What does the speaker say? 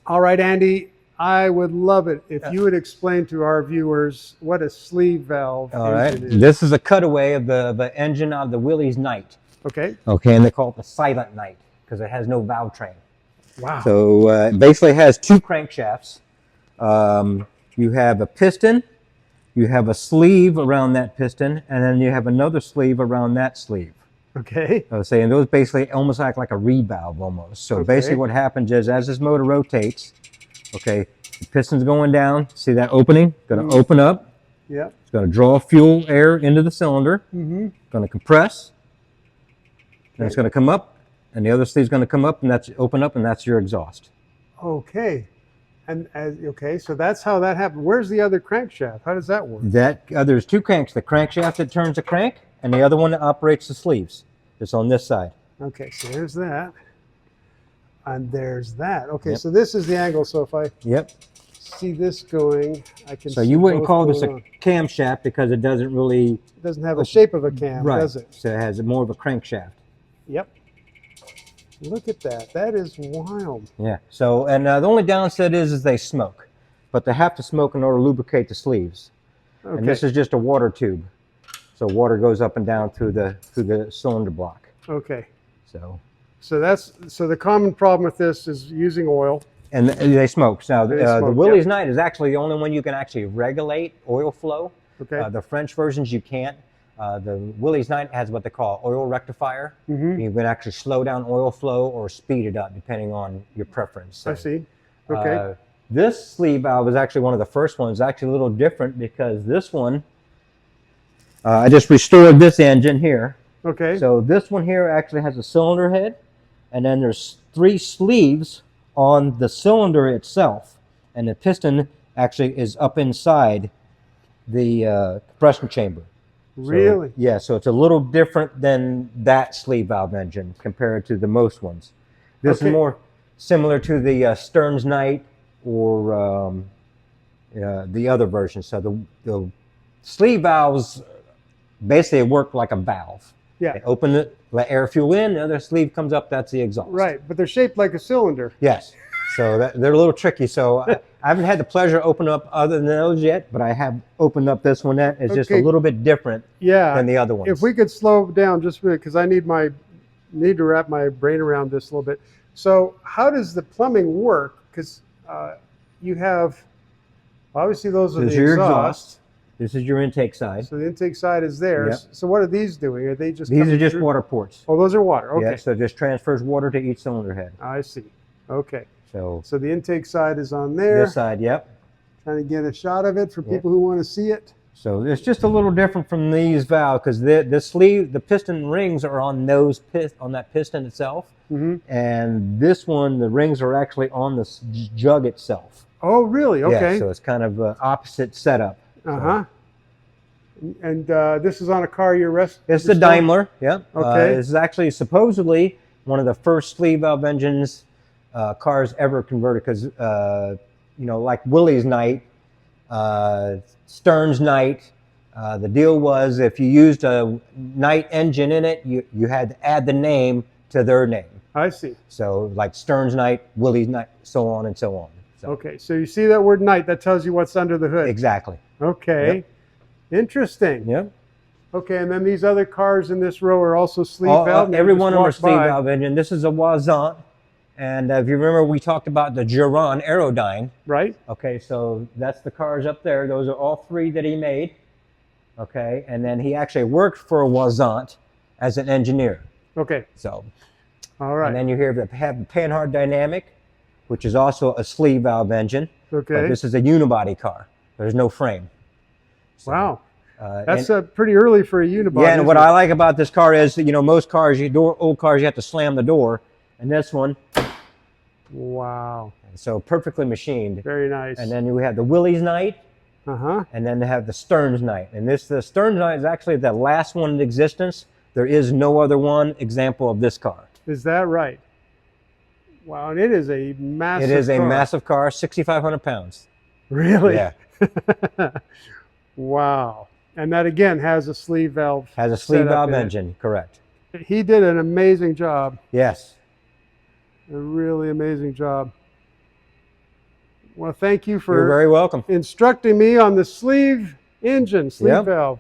All right, Andy, I would love it if you would explain to our viewers what a sleeve valve engine is. This is a cutaway of the engine of the Willys-Knight. Okay. Okay, and they call it the silent Knight because it has no valve train. Wow. So it basically has two crankshafts. You have a piston, you have a sleeve around that piston, and then you have another sleeve around that sleeve. Okay. I was saying those basically almost act like a reed valve almost. So basically what happens is as this motor rotates, okay, the piston's going down. See that opening? Going to open up. Yeah. It's going to draw fuel air into the cylinder. Going to compress. Then it's going to come up, and the other sleeve's going to come up, and that's open up, and that's your exhaust. Okay. And okay, so that's how that happened. Where's the other crankshaft? How does that work? There's two cranks. The crankshaft that turns the crank, and the other one that operates the sleeves. It's on this side. Okay, so there's that. And there's that. Okay, so this is the angle. So if I see this going, I can. So you wouldn't call this a camshaft because it doesn't really. It doesn't have the shape of a cam, does it? So it has more of a crankshaft. Yep. Look at that. That is wild. Yeah. So and the only downside is they smoke, but they have to smoke in order to lubricate the sleeves. Okay. And this is just a water tube, so water goes up and down through the cylinder block. Okay. So the common problem with this is using oil. And they smoke. Now the Willys-Knight is actually the only one you can actually regulate oil flow. Okay. The French versions you can't. The Willys-Knight has what they call oil rectifier. You can actually slow down oil flow or speed it up depending on your preference. So, I see. Okay. This sleeve valve is actually one of the first ones. It's actually a little different because this one, I just restored this engine here. Okay. So this one here actually has a cylinder head, and then there's 3 sleeves on the cylinder itself, and the piston actually is up inside the compression chamber. Really? So, yeah, so it's a little different than that sleeve valve engine compared to the most ones. This is more similar to the Stearns-Knight or the other version. So the sleeve valves basically work like a valve. Yeah. They open it, let air fuel in, the other sleeve comes up, that's the exhaust. Right, but they're shaped like a cylinder. Yes. So they're a little tricky. So I haven't had the pleasure to open up other than those yet, but I have opened up this one that is just a little bit different than the other ones. If we could slow down just a minute, because I need to wrap my brain around this a little bit. So how does the plumbing work? Because you have, obviously those are the exhaust. This is your intake side. So the intake side is there. Yep. So what are these doing? Are they just These are just water ports. Oh, those are water. Okay. Yeah, so it just transfers water to each cylinder head. I see. Okay. So the intake side is on there. This side, yep. Trying to get a shot of it for people who want to see it. So it's just a little different from these valves because the sleeve, the piston rings are on those on that piston itself, and this one, the rings are actually on the jug itself. Oh, really? Okay. Yeah, so it's kind of opposite setup. And this is on a car you're It's the Daimler. Yeah. Okay. This is actually supposedly one of the first sleeve valve engines cars ever converted because you know, like Willys-Knight, Stearns-Knight. The deal was if you used a Knight engine in it, you had to add the name to their name. I see. So like Stearns-Knight, Willys-Knight, so on and so on. So. Okay, so you see that word Knight, that tells you what's under the hood. Exactly. Okay. Yep. Interesting. Yep. Okay, and then these other cars in this row are also sleeve valve. Every one of them are sleeve valve engine. This is a Voisin. And if you remember, we talked about the Giron Aerodyne. Right. Okay, so that's the cars up there. Those are all 3 that he made. Okay, and then he actually worked for Voisin as an engineer. Okay. So. All right. And then you have the Panhard Dynamic, which is also a sleeve valve engine. Okay. But this is a unibody car. There's no frame. So, wow. That's pretty early for a unibody. Yeah, and what I like about this car is, you know, most cars, old cars, you have to slam the door. And this one. Wow. So perfectly machined. Very nice. And then we have the Willys-Knight. And then they have the Stearns-Knight. And the Stearns-Knight is actually the last one in existence. There is no other one example of this car. Is that right? Wow, and it is a massive car. It is a massive car, 6,500 pounds. Really? Yeah. Wow. And that, again, has a sleeve valve. Has a sleeve valve engine, correct. He did an amazing job. Yes. A really amazing job. Well, thank you for You're very welcome. instructing me on the sleeve engine, sleeve Yep. valve.